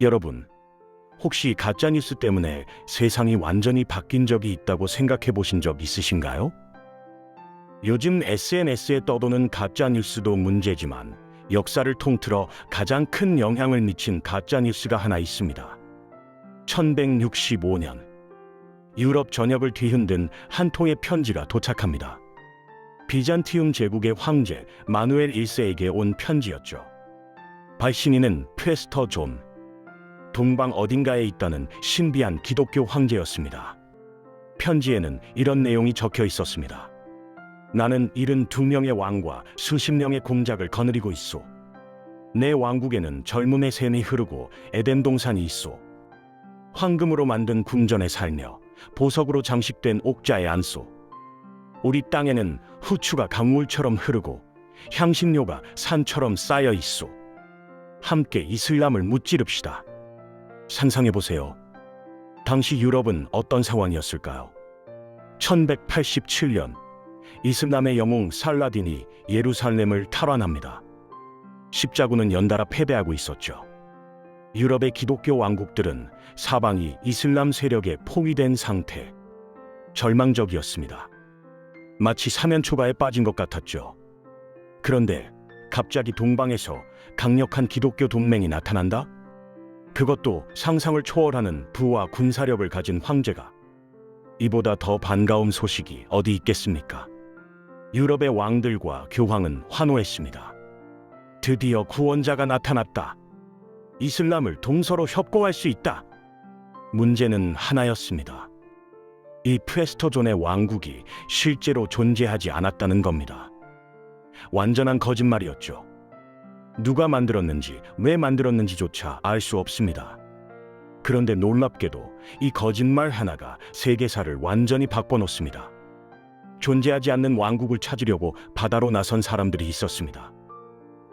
여러분, 혹시 가짜뉴스 때문에 세상이 완전히 바뀐 적이 있다고 생각해 보신 적 있으신가요? 요즘 SNS에 떠도는 가짜뉴스도 문제지만 역사를 통틀어 가장 큰 영향을 미친 가짜뉴스가 하나 있습니다. 1165년, 유럽 전역을 뒤흔든 한 통의 편지가 도착합니다. 비잔티움 제국의 황제 마누엘 1세에게 온 편지였죠. 발신인은 프레스터 존, 동방 어딘가에 있다는 신비한 기독교 황제였습니다. 편지에는 이런 내용이 적혀 있었습니다. 나는 72명의 왕과 수십 명의 공작을 거느리고 있소. 내 왕국에는 젊음의 샘이 흐르고 에덴 동산이 있소. 황금으로 만든 궁전에 살며 보석으로 장식된 옥자에 앉소. 우리 땅에는 후추가 강물처럼 흐르고 향신료가 산처럼 쌓여 있소. 함께 이슬람을 무찌릅시다. 상상해 보세요. 당시 유럽은 어떤 상황이었을까요? 1187년, 이슬람의 영웅 살라딘이 예루살렘을 탈환합니다. 십자군은 연달아 패배하고 있었죠. 유럽의 기독교 왕국들은 사방이 이슬람 세력에 포위된 상태, 절망적이었습니다. 마치 사면초가에 빠진 것 같았죠. 그런데 갑자기 동방에서 강력한 기독교 동맹이 나타난다? 그것도 상상을 초월하는 부와 군사력을 가진 황제가. 이보다 더 반가운 소식이 어디 있겠습니까? 유럽의 왕들과 교황은 환호했습니다. 드디어 구원자가 나타났다. 이슬람을 동서로 협공할 수 있다. 문제는 하나였습니다. 이 프레스터존의 왕국이 실제로 존재하지 않았다는 겁니다. 완전한 거짓말이었죠. 누가 만들었는지, 왜 만들었는지조차 알 수 없습니다. 그런데 놀랍게도 이 거짓말 하나가 세계사를 완전히 바꿔놓습니다. 존재하지 않는 왕국을 찾으려고 바다로 나선 사람들이 있었습니다.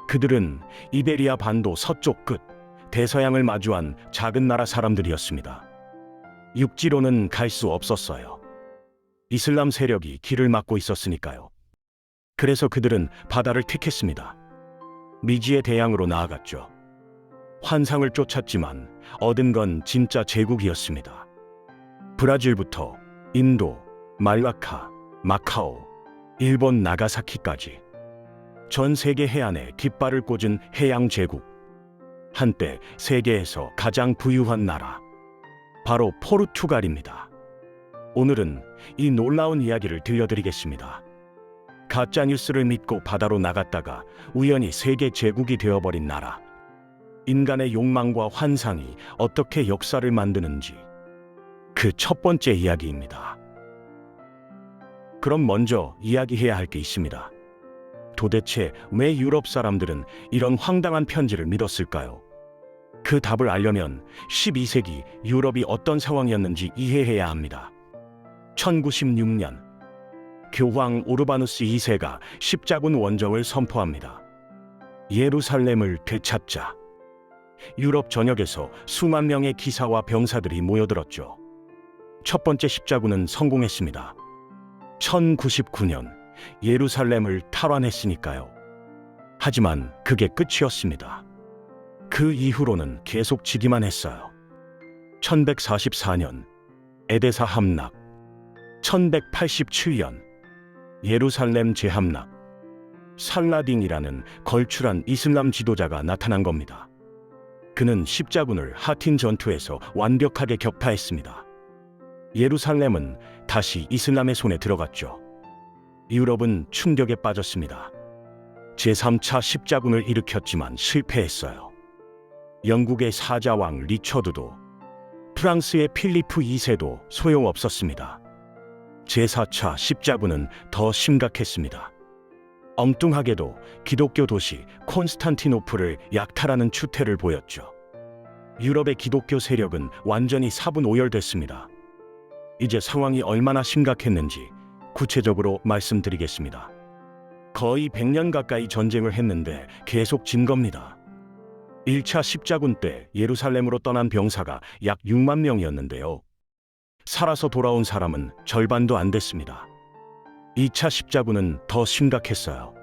그들은 이베리아 반도 서쪽 끝, 대서양을 마주한 작은 나라 사람들이었습니다. 육지로는 갈 수 없었어요. 이슬람 세력이 길을 막고 있었으니까요. 그래서 그들은 바다를 택했습니다. 미지의 대양으로 나아갔죠. 환상을 쫓았지만 얻은 건 진짜 제국이었습니다. 브라질부터 인도, 말라카, 마카오, 일본 나가사키까지 전 세계 해안에 깃발을 꽂은 해양 제국. 한때 세계에서 가장 부유한 나라, 바로 포르투갈입니다. 오늘은 이 놀라운 이야기를 들려드리겠습니다. 가짜뉴스를 믿고 바다로 나갔다가 우연히 세계 제국이 되어버린 나라. 인간의 욕망과 환상이 어떻게 역사를 만드는지, 그 첫 번째 이야기입니다. 그럼 먼저 이야기해야 할 게 있습니다. 도대체 왜 유럽 사람들은 이런 황당한 편지를 믿었을까요? 그 답을 알려면 12세기 유럽이 어떤 상황이었는지 이해해야 합니다. 1096년, 교황 오르바누스 2세가 십자군 원정을 선포합니다. 예루살렘을 되찾자. 유럽 전역에서 수만 명의 기사와 병사들이 모여들었죠. 첫 번째 십자군은 성공했습니다. 1099년, 예루살렘을 탈환했으니까요. 하지만 그게 끝이었습니다. 그 이후로는 계속 지기만 했어요. 1144년, 에데사 함락. 1187년, 예루살렘 재함락. 살라딘이라는 걸출한 이슬람 지도자가 나타난 겁니다. 그는 십자군을 하틴 전투에서 완벽하게 격파했습니다. 예루살렘은 다시 이슬람의 손에 들어갔죠. 유럽은 충격에 빠졌습니다. 제3차 십자군을 일으켰지만 실패했어요. 영국의 사자왕 리처드도, 프랑스의 필리프 2세도 소용없었습니다. 제4차 십자군은 더 심각했습니다. 엉뚱하게도 기독교 도시 콘스탄티노플을 약탈하는 추태를 보였죠. 유럽의 기독교 세력은 완전히 사분오열됐습니다. 이제 상황이 얼마나 심각했는지 구체적으로 말씀드리겠습니다. 거의 100년 가까이 전쟁을 했는데 계속 진 겁니다. 1차 십자군 때 예루살렘으로 떠난 병사가 약 6만 명이었는데요. 살아서 돌아온 사람은 절반도 안 됐습니다. 2차 십자군은 더 심각했어요.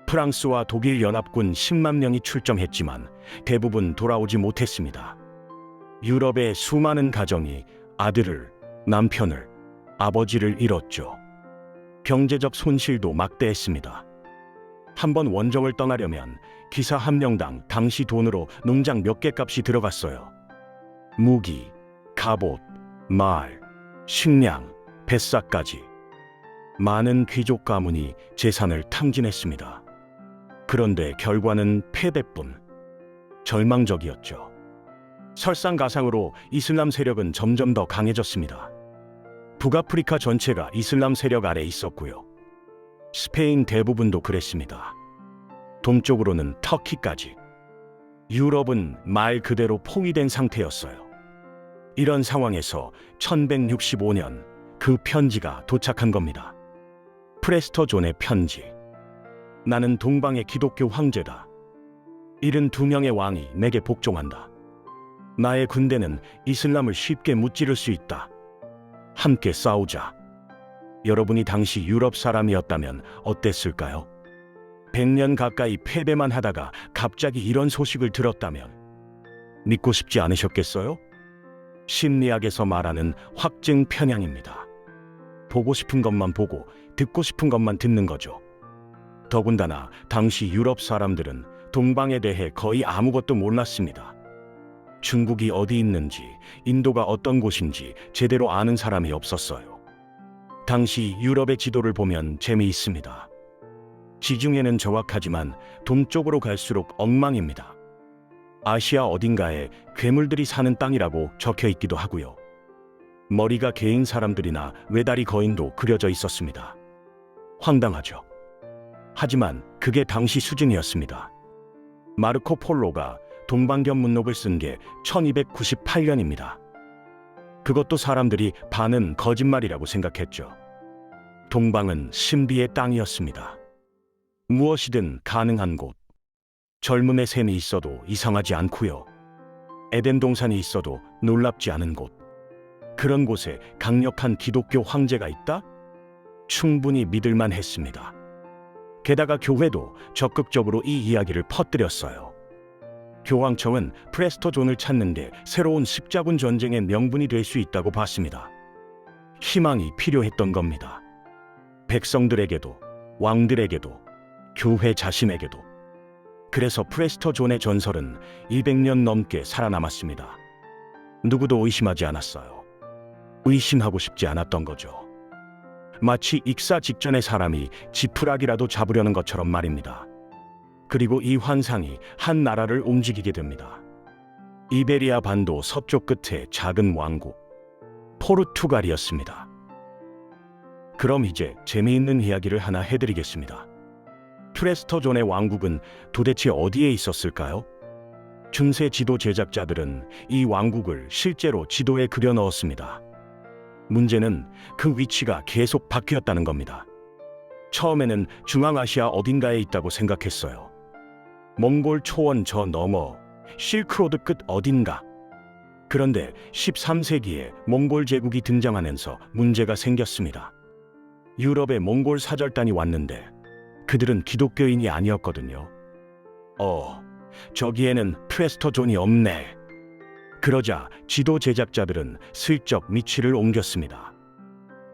프랑스와 독일 연합군 10만 명이 출정했지만 대부분 돌아오지 못했습니다. 유럽의 수많은 가정이 아들을, 남편을, 아버지를 잃었죠. 경제적 손실도 막대했습니다. 한번 원정을 떠나려면 기사 한 명당 당시 돈으로 농장 몇 개 값이 들어갔어요. 무기, 갑옷, 말, 식량, 뱃사까지. 많은 귀족 가문이 재산을 탕진했습니다. 그런데 결과는 패배뿐. 절망적이었죠. 설상가상으로 이슬람 세력은 점점 더 강해졌습니다. 북아프리카 전체가 이슬람 세력 아래 있었고요. 스페인 대부분도 그랬습니다. 동쪽으로는 터키까지. 유럽은 말 그대로 포위된 상태였어요. 이런 상황에서 1165년 그 편지가 도착한 겁니다. 프레스터 존의 편지. 나는 동방의 기독교 황제다. 72명의 왕이 내게 복종한다. 나의 군대는 이슬람을 쉽게 무찌를 수 있다. 함께 싸우자. 여러분이 당시 유럽 사람이었다면 어땠을까요? 100년 가까이 패배만 하다가 갑자기 이런 소식을 들었다면 믿고 싶지 않으셨겠어요? 심리학에서 말하는 확증 편향입니다. 보고 싶은 것만 보고 듣고 싶은 것만 듣는 거죠. 더군다나 당시 유럽 사람들은 동방에 대해 거의 아무것도 몰랐습니다. 중국이 어디 있는지, 인도가 어떤 곳인지 제대로 아는 사람이 없었어요. 당시 유럽의 지도를 보면 재미있습니다. 지중해는 정확하지만 동쪽으로 갈수록 엉망입니다. 아시아 어딘가에 괴물들이 사는 땅이라고 적혀 있기도 하고요. 머리가 개인 사람들이나 외다리 거인도 그려져 있었습니다. 황당하죠. 하지만 그게 당시 수준이었습니다. 마르코 폴로가 동방견문록을 쓴 게 1298년입니다. 그것도 사람들이 반은 거짓말이라고 생각했죠. 동방은 신비의 땅이었습니다. 무엇이든 가능한 곳. 젊음의 샘이 있어도 이상하지 않고요. 에덴 동산이 있어도 놀랍지 않은 곳. 그런 곳에 강력한 기독교 황제가 있다? 충분히 믿을만 했습니다. 게다가 교회도 적극적으로 이 이야기를 퍼뜨렸어요. 교황청은 프레스터 존을 찾는 게 새로운 십자군 전쟁의 명분이 될 수 있다고 봤습니다. 희망이 필요했던 겁니다. 백성들에게도, 왕들에게도, 교회 자신에게도. 그래서 프레스터 존의 전설은 200년 넘게 살아남았습니다. 누구도 의심하지 않았어요. 의심하고 싶지 않았던 거죠. 마치 익사 직전에 사람이 지푸라기라도 잡으려는 것처럼 말입니다. 그리고 이 환상이 한 나라를 움직이게 됩니다. 이베리아 반도 서쪽 끝에 작은 왕국, 포르투갈이었습니다. 그럼 이제 재미있는 이야기를 하나 해드리겠습니다. 프레스터 존의 왕국은 도대체 어디에 있었을까요? 중세 지도 제작자들은 이 왕국을 실제로 지도에 그려 넣었습니다. 문제는 그 위치가 계속 바뀌었다는 겁니다. 처음에는 중앙아시아 어딘가에 있다고 생각했어요. 몽골 초원 저 너머, 실크로드 끝 어딘가. 그런데 13세기에 몽골 제국이 등장하면서 문제가 생겼습니다. 유럽에 몽골 사절단이 왔는데 그들은 기독교인이 아니었거든요. 저기에는 프레스터 존이 없네. 그러자 지도 제작자들은 슬쩍 위치를 옮겼습니다.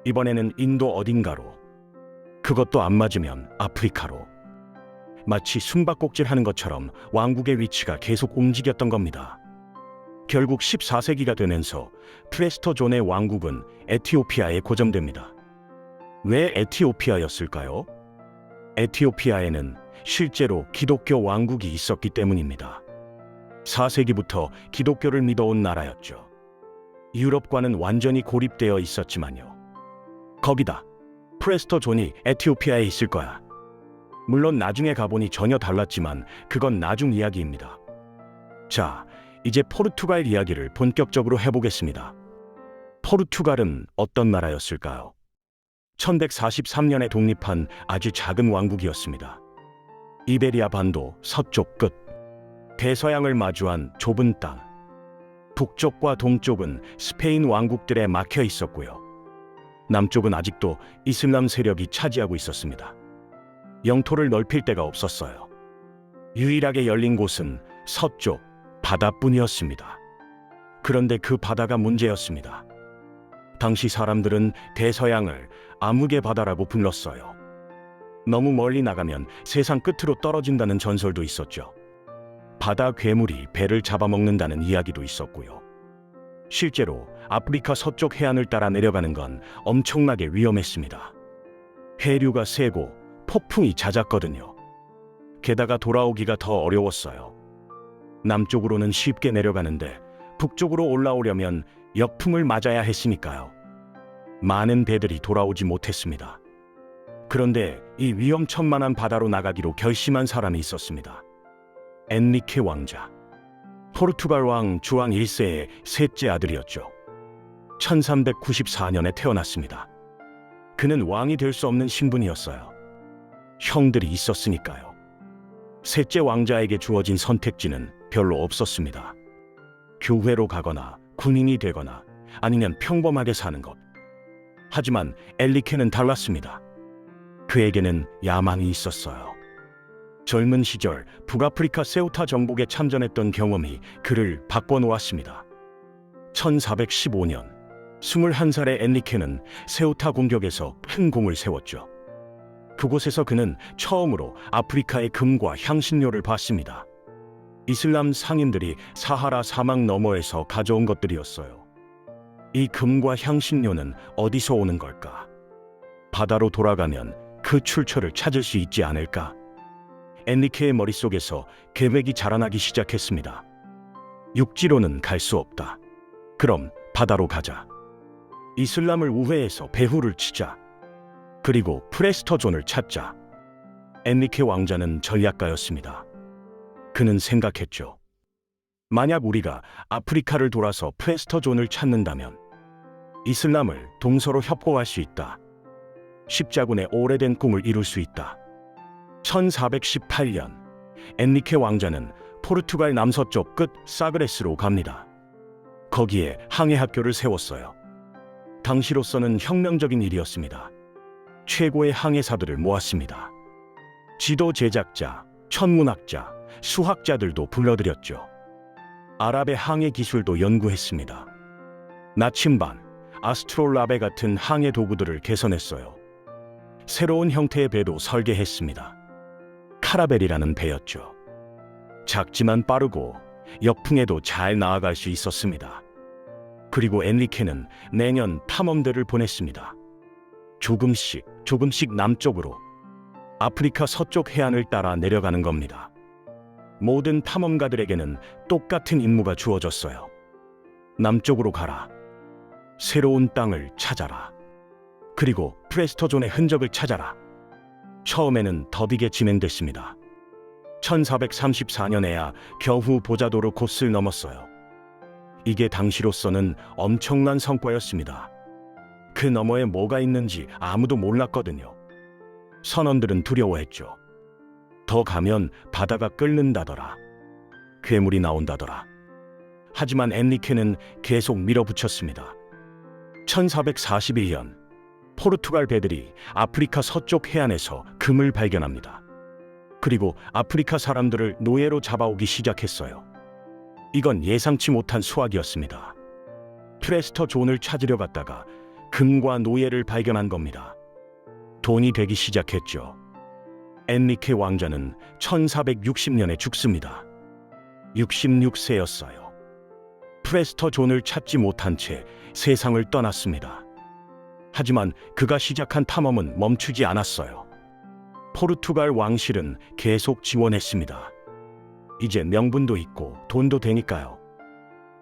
이번에는 인도 어딘가로. 그것도 안 맞으면 아프리카로. 마치 숨바꼭질하는 것처럼 왕국의 위치가 계속 움직였던 겁니다. 결국 14세기가 되면서 프레스터 존의 왕국은 에티오피아에 고정됩니다. 왜 에티오피아였을까요? 에티오피아에는 실제로 기독교 왕국이 있었기 때문입니다. 4세기부터 기독교를 믿어온 나라였죠. 유럽과는 완전히 고립되어 있었지만요. 거기다 프레스터 존이 에티오피아에 있을 거야. 물론 나중에 가보니 전혀 달랐지만 그건 나중 이야기입니다. 자, 이제 포르투갈 이야기를 본격적으로 해보겠습니다. 포르투갈은 어떤 나라였을까요? 1143년에 독립한 아주 작은 왕국이었습니다. 이베리아 반도 서쪽 끝, 대서양을 마주한 좁은 땅. 북쪽과 동쪽은 스페인 왕국들에 막혀 있었고요. 남쪽은 아직도 이슬람 세력이 차지하고 있었습니다. 영토를 넓힐 데가 없었어요. 유일하게 열린 곳은 서쪽 바다뿐이었습니다. 그런데 그 바다가 문제였습니다. 당시 사람들은 대서양을 암흑의 바다라고 불렀어요. 너무 멀리 나가면 세상 끝으로 떨어진다는 전설도 있었죠. 바다 괴물이 배를 잡아먹는다는 이야기도 있었고요. 실제로 아프리카 서쪽 해안을 따라 내려가는 건 엄청나게 위험했습니다. 해류가 세고 폭풍이 잦았거든요. 게다가 돌아오기가 더 어려웠어요. 남쪽으로는 쉽게 내려가는데 북쪽으로 올라오려면 역풍을 맞아야 했으니까요. 많은 배들이 돌아오지 못했습니다. 그런데 이 위험천만한 바다로 나가기로 결심한 사람이 있었습니다. 엔리케 왕자. 포르투갈 왕 주앙 1세의 셋째 아들이었죠. 1394년에 태어났습니다. 그는 왕이 될 수 없는 신분이었어요. 형들이 있었으니까요. 셋째 왕자에게 주어진 선택지는 별로 없었습니다. 교회로 가거나 군인이 되거나 아니면 평범하게 사는 것. 하지만 엔리케는 달랐습니다. 그에게는 야망이 있었어요. 젊은 시절 북아프리카 세우타 정복에 참전했던 경험이 그를 바꿔놓았습니다. 1415년 21살의 엔리케는 세우타 공격에서 큰 공을 세웠죠. 그곳에서 그는 처음으로 아프리카의 금과 향신료를 봤습니다. 이슬람 상인들이 사하라 사막 너머에서 가져온 것들이었어요. 이 금과 향신료는 어디서 오는 걸까? 바다로 돌아가면 그 출처를 찾을 수 있지 않을까? 엔리케의 머릿속에서 계획이 자라나기 시작했습니다. 육지로는 갈 수 없다. 그럼 바다로 가자. 이슬람을 우회해서 배후를 치자. 그리고 프레스터존을 찾자. 엔리케 왕자는 전략가였습니다. 그는 생각했죠. 만약 우리가 아프리카를 돌아서 프레스터존을 찾는다면 이슬람을 동서로 협고할 수 있다. 십자군의 오래된 꿈을 이룰 수 있다. 1418년 엔리케 왕자는 포르투갈 남서쪽 끝 사그레스로 갑니다. 거기에 항해학교를 세웠어요. 당시로서는 혁명적인 일이었습니다. 최고의 항해사들을 모았습니다. 지도 제작자, 천문학자, 수학자들도 불러들였죠. 아랍의 항해 기술도 연구했습니다. 나침반, 아스트롤라베 같은 항해 도구들을 개선했어요. 새로운 형태의 배도 설계했습니다. 카라벨이라는 배였죠. 작지만 빠르고 역풍에도 잘 나아갈 수 있었습니다. 그리고 엔리케는 매년 탐험대를 보냈습니다. 조금씩 남쪽으로 아프리카 서쪽 해안을 따라 내려가는 겁니다. 모든 탐험가들에게는 똑같은 임무가 주어졌어요. 남쪽으로 가라. 새로운 땅을 찾아라. 그리고 프레스터존의 흔적을 찾아라. 처음에는 더디게 진행됐습니다. 1434년에야 겨우 보자도르 곳을 넘었어요. 이게 당시로서는 엄청난 성과였습니다. 그 너머에 뭐가 있는지 아무도 몰랐거든요. 선원들은 두려워했죠. 더 가면 바다가 끓는다더라. 괴물이 나온다더라. 하지만 엔리케는 계속 밀어붙였습니다. 1441년 포르투갈 배들이 아프리카 서쪽 해안에서 금을 발견합니다. 그리고 아프리카 사람들을 노예로 잡아오기 시작했어요. 이건 예상치 못한 수확이었습니다. 프레스터존을 찾으려 갔다가 금과 노예를 발견한 겁니다. 돈이 되기 시작했죠. 엔리케 왕자는 1460년에 죽습니다. 66세였어요. 프레스터존을 찾지 못한 채 세상을 떠났습니다. 하지만 그가 시작한 탐험은 멈추지 않았어요. 포르투갈 왕실은 계속 지원했습니다. 이제 명분도 있고 돈도 되니까요.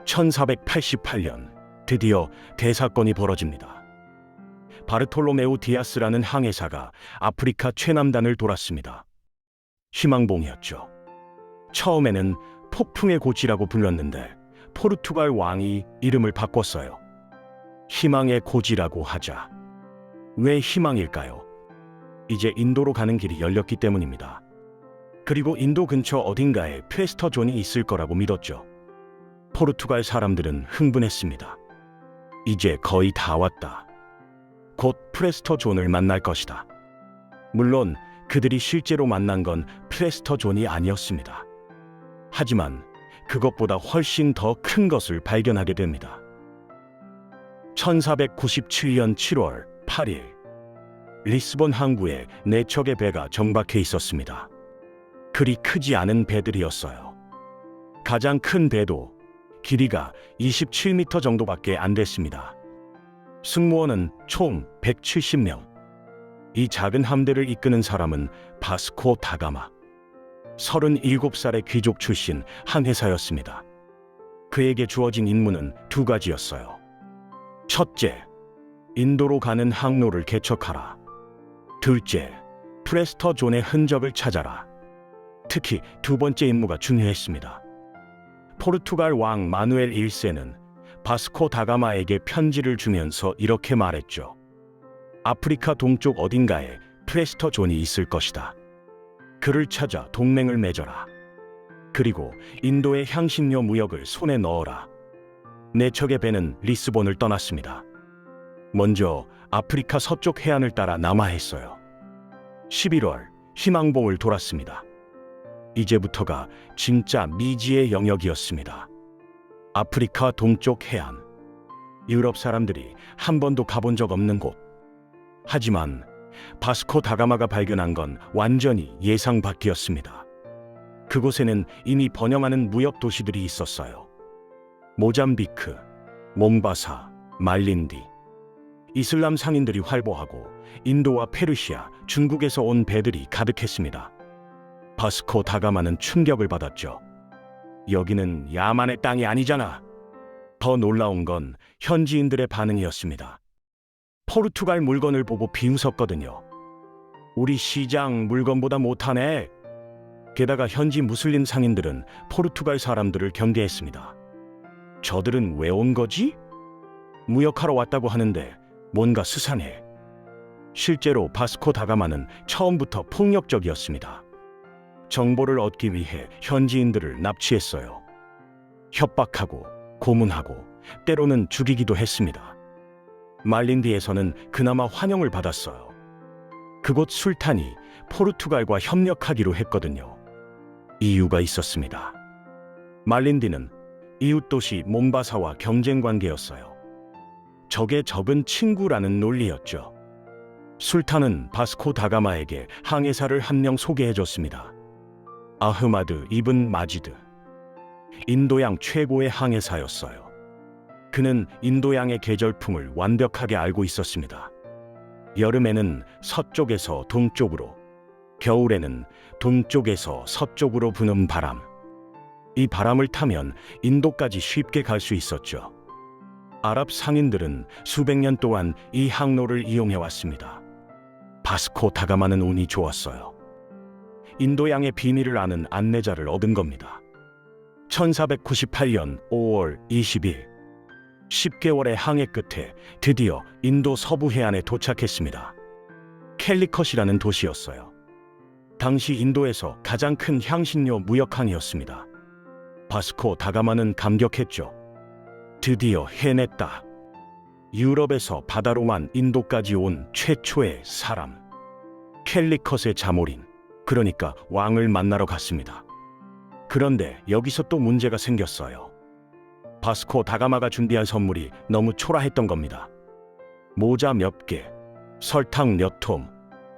1488년 드디어 대사건이 벌어집니다. 바르톨로메우 디아스라는 항해사가 아프리카 최남단을 돌았습니다. 희망봉이었죠. 처음에는 폭풍의 고지라고 불렀는데 포르투갈 왕이 이름을 바꿨어요. 희망의 고지라고 하자. 왜 희망일까요? 이제 인도로 가는 길이 열렸기 때문입니다. 그리고 인도 근처 어딘가에 프레스터존이 있을 거라고 믿었죠. 포르투갈 사람들은 흥분했습니다. 이제 거의 다 왔다. 곧 프레스터존을 만날 것이다. 물론 그들이 실제로 만난 건 프레스터존이 아니었습니다. 하지만 그것보다 훨씬 더 큰 것을 발견하게 됩니다. 1497년 7월 8일, 리스본 항구에 4척의 배가 정박해 있었습니다. 그리 크지 않은 배들이었어요. 가장 큰 배도 길이가 27m 정도밖에 안 됐습니다. 승무원은 총 170명. 이 작은 함대를 이끄는 사람은 바스코 다가마. 37살의 귀족 출신 한 회사였습니다. 그에게 주어진 임무는 2가지였어요. 첫째, 인도로 가는 항로를 개척하라. 둘째, 프레스터 존의 흔적을 찾아라. 특히 2번째 임무가 중요했습니다. 포르투갈 왕 마누엘 1세는 바스코 다가마에게 편지를 주면서 이렇게 말했죠. 아프리카 동쪽 어딘가에 프레스터 존이 있을 것이다. 그를 찾아 동맹을 맺어라. 그리고 인도의 향신료 무역을 손에 넣어라. 4척의 배는 리스본을 떠났습니다. 먼저 아프리카 서쪽 해안을 따라 남하했어요. 11월, 희망봉을 돌았습니다. 이제부터가 진짜 미지의 영역이었습니다. 아프리카 동쪽 해안. 유럽 사람들이 한 번도 가본 적 없는 곳. 하지만 바스코 다가마가 발견한 건 완전히 예상 밖이었습니다. 그곳에는 이미 번영하는 무역 도시들이 있었어요. 모잠비크, 몽바사, 말린디. 이슬람 상인들이 활보하고 인도와 페르시아, 중국에서 온 배들이 가득했습니다. 바스코 다가마는 충격을 받았죠. 여기는 야만의 땅이 아니잖아. 더 놀라운 건 현지인들의 반응이었습니다. 포르투갈 물건을 보고 비웃었거든요. 우리 시장 물건보다 못하네. 게다가 현지 무슬림 상인들은 포르투갈 사람들을 경계했습니다. 저들은 왜 온 거지? 무역하러 왔다고 하는데 뭔가 수상해. 실제로 바스코 다가마는 처음부터 폭력적이었습니다. 정보를 얻기 위해 현지인들을 납치했어요. 협박하고 고문하고 때로는 죽이기도 했습니다. 말린디에서는 그나마 환영을 받았어요. 그곳 술탄이 포르투갈과 협력하기로 했거든요. 이유가 있었습니다. 말린디는 이웃 도시 몬바사와 경쟁 관계였어요. 적의 적은 친구라는 논리였죠. 술탄은 바스코 다가마에게 항해사를 한 명 소개해줬습니다. 아흐마드 이븐 마지드. 인도양 최고의 항해사였어요. 그는 인도양의 계절풍을 완벽하게 알고 있었습니다. 여름에는 서쪽에서 동쪽으로, 겨울에는 동쪽에서 서쪽으로 부는 바람. 이 바람을 타면 인도까지 쉽게 갈 수 있었죠. 아랍 상인들은 수백 년 동안 이 항로를 이용해 왔습니다. 바스코 다가마는 운이 좋았어요. 인도양의 비밀을 아는 안내자를 얻은 겁니다. 1498년 5월 20일, 10개월의 항해 끝에 드디어 인도 서부 해안에 도착했습니다. 캘리컷이라는 도시였어요. 당시 인도에서 가장 큰 향신료 무역항이었습니다. 바스코 다가마는 감격했죠. 드디어 해냈다. 유럽에서 바다로만 인도까지 온 최초의 사람. 캘리컷의 자모린, 그러니까 왕을 만나러 갔습니다. 그런데 여기서 또 문제가 생겼어요. 바스코 다가마가 준비한 선물이 너무 초라했던 겁니다. 모자 몇 개, 설탕 몇 통,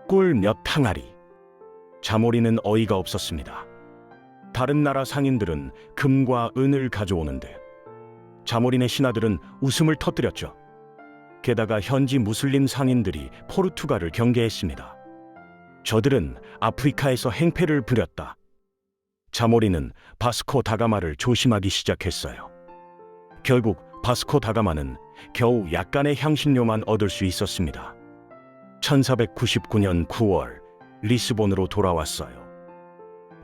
꿀 몇 항아리. 자모리는 어이가 없었습니다. 다른 나라 상인들은 금과 은을 가져오는데 자모린의 신하들은 웃음을 터뜨렸죠. 게다가 현지 무슬림 상인들이 포르투갈을 경계했습니다. 저들은 아프리카에서 행패를 부렸다. 자모리는 바스코 다가마를 조심하기 시작했어요. 결국 바스코 다가마는 겨우 약간의 향신료만 얻을 수 있었습니다. 1499년 9월 리스본으로 돌아왔어요.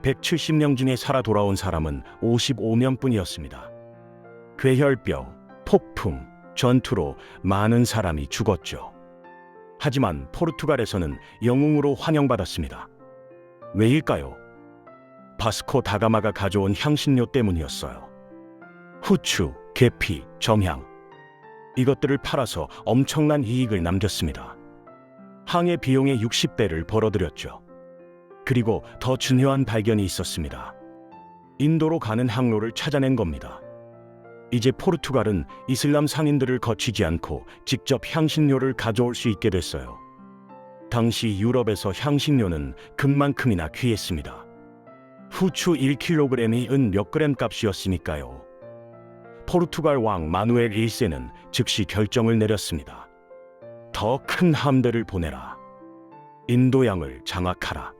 170명 중에 살아 돌아온 사람은 55명뿐이었습니다. 괴혈병, 폭풍, 전투로 많은 사람이 죽었죠. 하지만 포르투갈에서는 영웅으로 환영받았습니다. 왜일까요? 바스코 다가마가 가져온 향신료 때문이었어요. 후추, 계피, 정향. 이것들을 팔아서 엄청난 이익을 남겼습니다. 항해 비용의 60배를 벌어들였죠. 그리고 더 중요한 발견이 있었습니다. 인도로 가는 항로를 찾아낸 겁니다. 이제 포르투갈은 이슬람 상인들을 거치지 않고 직접 향신료를 가져올 수 있게 됐어요. 당시 유럽에서 향신료는 금만큼이나 귀했습니다. 후추 1kg이 은 몇 그램 값이었으니까요. 포르투갈 왕 마누엘 1세는 즉시 결정을 내렸습니다. 더 큰 함대를 보내라. 인도양을 장악하라.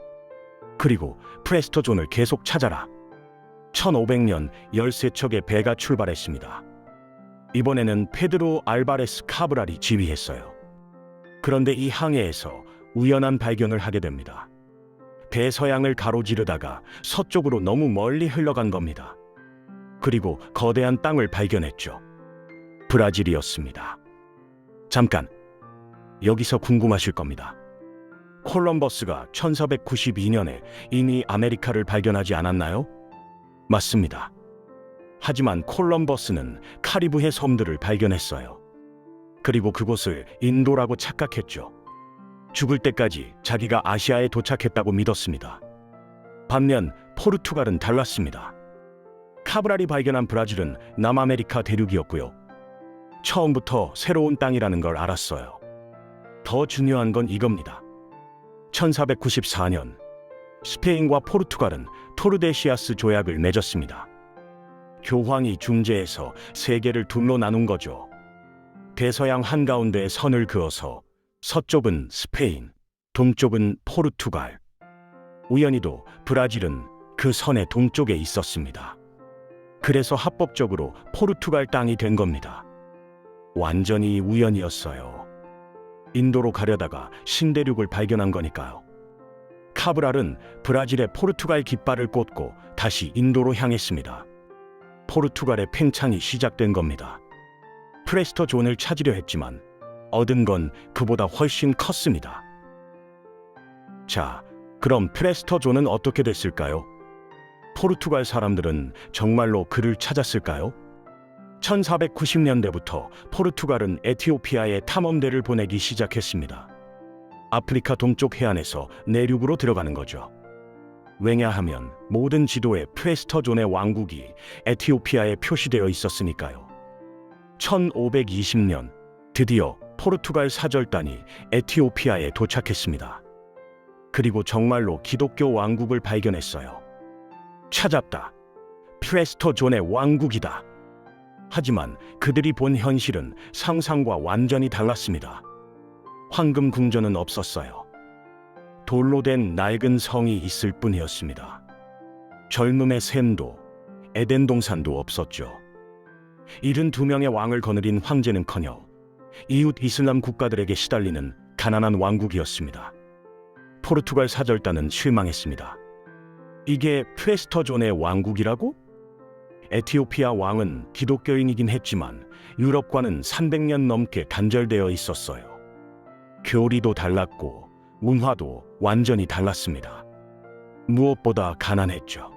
그리고 프레스토 존을 계속 찾아라. 1500년 13척의 배가 출발했습니다. 이번에는 페드로 알바레스 카브랄이 지휘했어요. 그런데 이 항해에서 우연한 발견을 하게 됩니다. 배 서양을 가로지르다가 서쪽으로 너무 멀리 흘러간 겁니다. 그리고 거대한 땅을 발견했죠. 브라질이었습니다. 잠깐, 여기서 궁금하실 겁니다. 콜럼버스가 1492년에 이미 아메리카를 발견하지 않았나요? 맞습니다. 하지만 콜럼버스는 카리브해 섬들을 발견했어요. 그리고 그곳을 인도라고 착각했죠. 죽을 때까지 자기가 아시아에 도착했다고 믿었습니다. 반면 포르투갈은 달랐습니다. 카브랄이 발견한 브라질은 남아메리카 대륙이었고요. 처음부터 새로운 땅이라는 걸 알았어요. 더 중요한 건 이겁니다. 1494년 스페인과 포르투갈은 토르데시아스 조약을 맺었습니다. 교황이 중재해서 세계를 둘로 나눈 거죠. 대서양 한가운데에 선을 그어서 서쪽은 스페인, 동쪽은 포르투갈. 우연히도 브라질은 그 선의 동쪽에 있었습니다. 그래서 합법적으로 포르투갈 땅이 된 겁니다. 완전히 우연이었어요. 인도로 가려다가 신대륙을 발견한 거니까요. 카브랄은 브라질의 포르투갈 깃발을 꽂고 다시 인도로 향했습니다. 포르투갈의 팽창이 시작된 겁니다. 프레스토 존을 찾으려 했지만 얻은 건 그보다 훨씬 컸습니다. 자, 그럼 프레스토 존은 어떻게 됐을까요? 포르투갈 사람들은 정말로 그를 찾았을까요? 1490년대부터 포르투갈은 에티오피아에 탐험대를 보내기 시작했습니다. 아프리카 동쪽 해안에서 내륙으로 들어가는 거죠. 왜냐하면 모든 지도에 프레스토 존의 왕국이 에티오피아에 표시되어 있었으니까요. 1520년 드디어 포르투갈 사절단이 에티오피아에 도착했습니다. 그리고 정말로 기독교 왕국을 발견했어요. 찾았다. 프레스토 존의 왕국이다. 하지만 그들이 본 현실은 상상과 완전히 달랐습니다. 황금 궁전은 없었어요. 돌로 된 낡은 성이 있을 뿐이었습니다. 젊음의 샘도 에덴 동산도 없었죠. 72명의 왕을 거느린 황제는커녕 이웃 이슬람 국가들에게 시달리는 가난한 왕국이었습니다. 포르투갈 사절단은 실망했습니다. 이게 프레스토 존의 왕국이라고? 에티오피아 왕은 기독교인이긴 했지만 유럽과는 300년 넘게 단절되어 있었어요. 교리도 달랐고 문화도 완전히 달랐습니다. 무엇보다 가난했죠.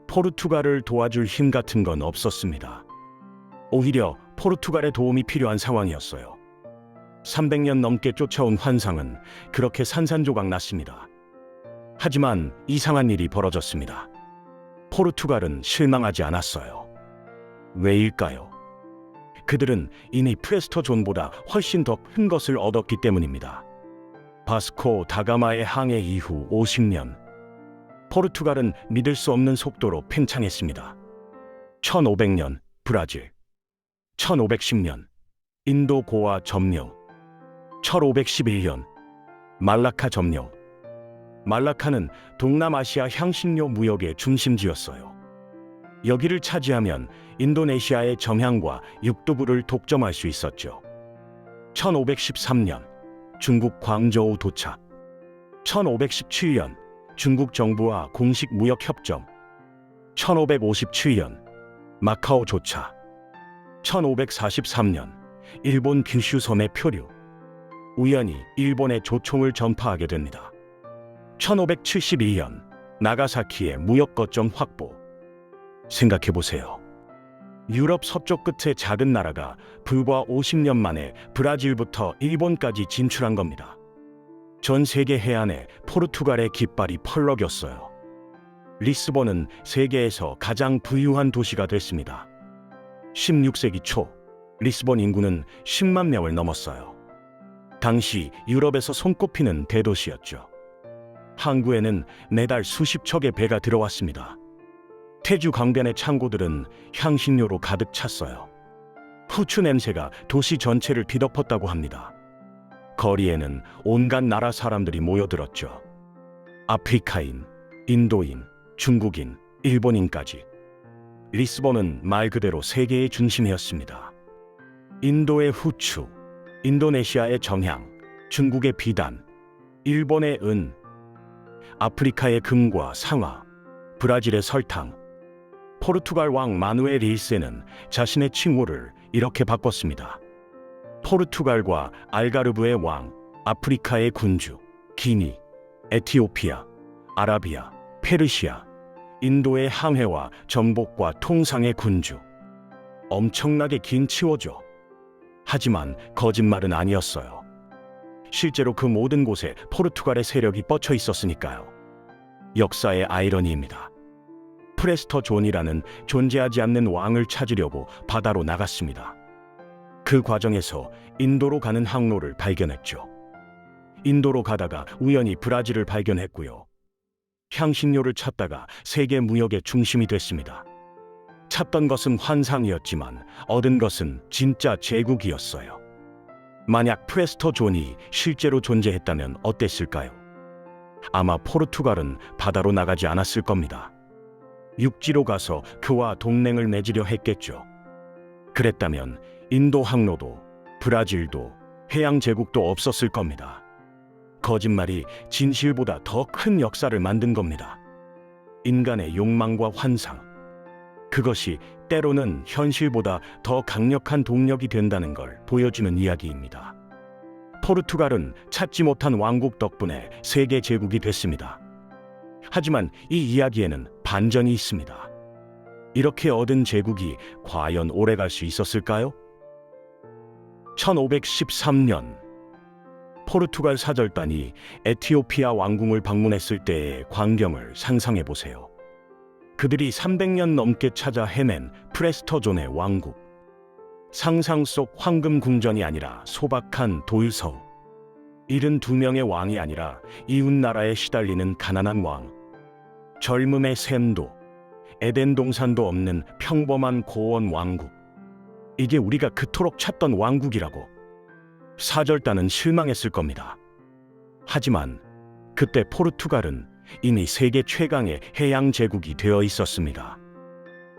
포르투갈을 도와줄 힘 같은 건 없었습니다. 오히려 포르투갈의 도움이 필요한 상황이었어요. 300년 넘게 쫓아온 환상은 그렇게 산산조각 났습니다. 하지만 이상한 일이 벌어졌습니다. 포르투갈은 실망하지 않았어요. 왜일까요? 그들은 이미 프레스토 존보다 훨씬 더 큰 것을 얻었기 때문입니다. 바스코 다가마의 항해 이후 50년, 포르투갈은 믿을 수 없는 속도로 팽창했습니다. 1500년 브라질, 1510년 인도 고아 점령, 1511년 말라카 점령. 말라카는 동남아시아 향신료 무역의 중심지였어요. 여기를 차지하면 인도네시아의 정향과 육두부를 독점할 수 있었죠. 1513년 중국 광저우 도착, 1517년 중국 정부와 공식 무역 협정, 1557년 마카오 조차, 1543년 일본 규슈 섬의 표류, 우연히 일본의 조총을 전파하게 됩니다. 1572년 나가사키의 무역 거점 확보. 생각해보세요. 유럽 서쪽 끝의 작은 나라가 불과 50년 만에 브라질부터 일본까지 진출한 겁니다. 전 세계 해안에 포르투갈의 깃발이 펄럭였어요. 리스본은 세계에서 가장 부유한 도시가 됐습니다. 16세기 초 리스본 인구는 10만 명을 넘었어요. 당시 유럽에서 손꼽히는 대도시였죠. 항구에는 매달 수십 척의 배가 들어왔습니다. 태주 강변의 창고들은 향신료로 가득 찼어요. 후추 냄새가 도시 전체를 뒤덮었다고 합니다. 거리에는 온갖 나라 사람들이 모여들었죠. 아프리카인, 인도인, 중국인, 일본인까지. 리스본은 말 그대로 세계의 중심이었습니다. 인도의 후추, 인도네시아의 정향, 중국의 비단, 일본의 은, 아프리카의 금과 상아, 브라질의 설탕. 포르투갈 왕 마누엘 1세는 자신의 칭호를 이렇게 바꿨습니다. 포르투갈과 알가르브의 왕, 아프리카의 군주, 기니, 에티오피아, 아라비아, 페르시아, 인도의 항해와 전복과 통상의 군주. 엄청나게 긴 칭호죠. 하지만 거짓말은 아니었어요. 실제로 그 모든 곳에 포르투갈의 세력이 뻗쳐 있었으니까요. 역사의 아이러니입니다. 프레스터 존이라는 존재하지 않는 왕을 찾으려고 바다로 나갔습니다. 그 과정에서 인도로 가는 항로를 발견했죠. 인도로 가다가 우연히 브라질을 발견했고요. 향신료를 찾다가 세계 무역의 중심이 됐습니다. 찾던 것은 환상이었지만 얻은 것은 진짜 제국이었어요. 만약 프레스터 존이 실제로 존재했다면 어땠을까요? 아마 포르투갈은 바다로 나가지 않았을 겁니다. 육지로 가서 그와 동맹을 맺으려 했겠죠. 그랬다면 인도 항로도 브라질도 해양 제국도 없었을 겁니다. 거짓말이 진실보다 더 큰 역사를 만든 겁니다. 인간의 욕망과 환상, 그것이 때로는 현실보다 더 강력한 동력이 된다는 걸 보여주는 이야기입니다. 포르투갈은 찾지 못한 왕국 덕분에 세계 제국이 됐습니다. 하지만 이 이야기에는 반전이 있습니다. 이렇게 얻은 제국이 과연 오래갈 수 있었을까요? 1513년 포르투갈 사절단이 에티오피아 왕궁을 방문했을 때의 광경을 상상해 보세요. 그들이 300년 넘게 찾아 헤맨 프레스터 존의 왕국. 상상 속 황금 궁전이 아니라 소박한 돌성. 72명의 왕이 아니라 이웃나라에 시달리는 가난한 왕. 젊음의 샘도, 에덴 동산도 없는 평범한 고원 왕국. 이게 우리가 그토록 찾던 왕국이라고. 사절단은 실망했을 겁니다. 하지만 그때 포르투갈은 이미 세계 최강의 해양 제국이 되어 있었습니다.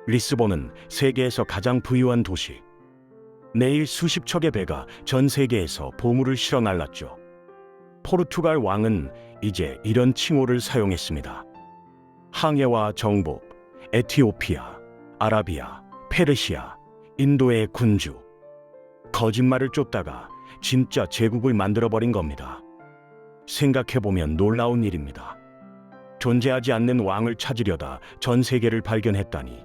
리스본은 세계에서 가장 부유한 도시. 매일 수십 척의 배가 전 세계에서 보물을 실어 날랐죠. 포르투갈 왕은 이제 이런 칭호를 사용했습니다. 항해와 정복, 에티오피아, 아라비아, 페르시아, 인도의 군주. 거짓말을 쫓다가 진짜 제국을 만들어버린 겁니다. 생각해보면 놀라운 일입니다. 존재하지 않는 왕을 찾으려다 전 세계를 발견했다니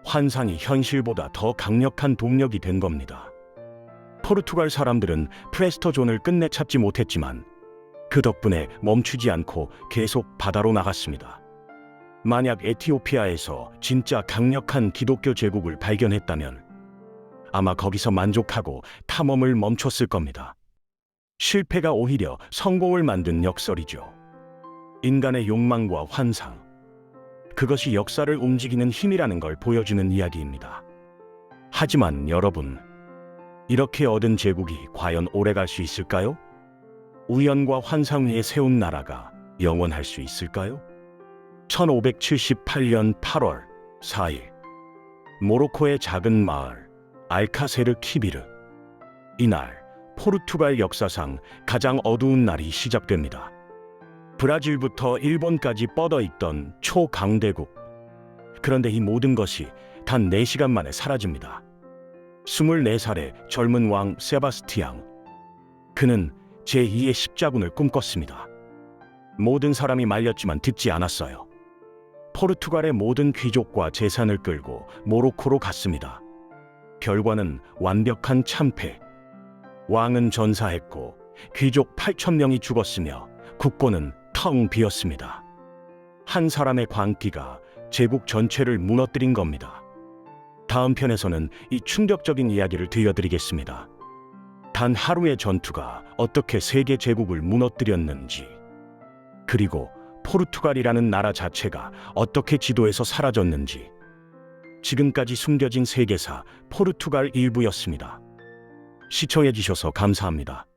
환상이 현실보다 더 강력한 동력이 된 겁니다. 포르투갈 사람들은 프레스터 존을 끝내 찾지 못했지만 그 덕분에 멈추지 않고 계속 바다로 나갔습니다. 만약 에티오피아에서 진짜 강력한 기독교 제국을 발견했다면 아마 거기서 만족하고 탐험을 멈췄을 겁니다. 실패가 오히려 성공을 만든 역설이죠. 인간의 욕망과 환상, 그것이 역사를 움직이는 힘이라는 걸 보여주는 이야기입니다. 하지만 여러분, 이렇게 얻은 제국이 과연 오래갈 수 있을까요? 우연과 환상 위에 세운 나라가 영원할 수 있을까요? 1578년 8월 4일 모로코의 작은 마을 알카세르 키비르. 이날 포르투갈 역사상 가장 어두운 날이 시작됩니다. 브라질부터 일본까지 뻗어있던 초강대국. 그런데 이 모든 것이 단 4시간 만에 사라집니다. 24살의 젊은 왕 세바스티앙. 그는 제2의 십자군을 꿈꿨습니다. 모든 사람이 말렸지만 듣지 않았어요. 포르투갈의 모든 귀족과 재산을 끌고 모로코로 갔습니다. 결과는 완벽한 참패. 왕은 전사했고 귀족 8,000명이 죽었으며 국고는 텅 비었습니다. 한 사람의 광기가 제국 전체를 무너뜨린 겁니다. 다음 편에서는 이 충격적인 이야기를 들려드리겠습니다. 단 하루의 전투가 어떻게 세계 제국을 무너뜨렸는지, 그리고 포르투갈이라는 나라 자체가 어떻게 지도에서 사라졌는지. 지금까지 숨겨진 세계사 포르투갈 일부였습니다. 시청해 주셔서 감사합니다.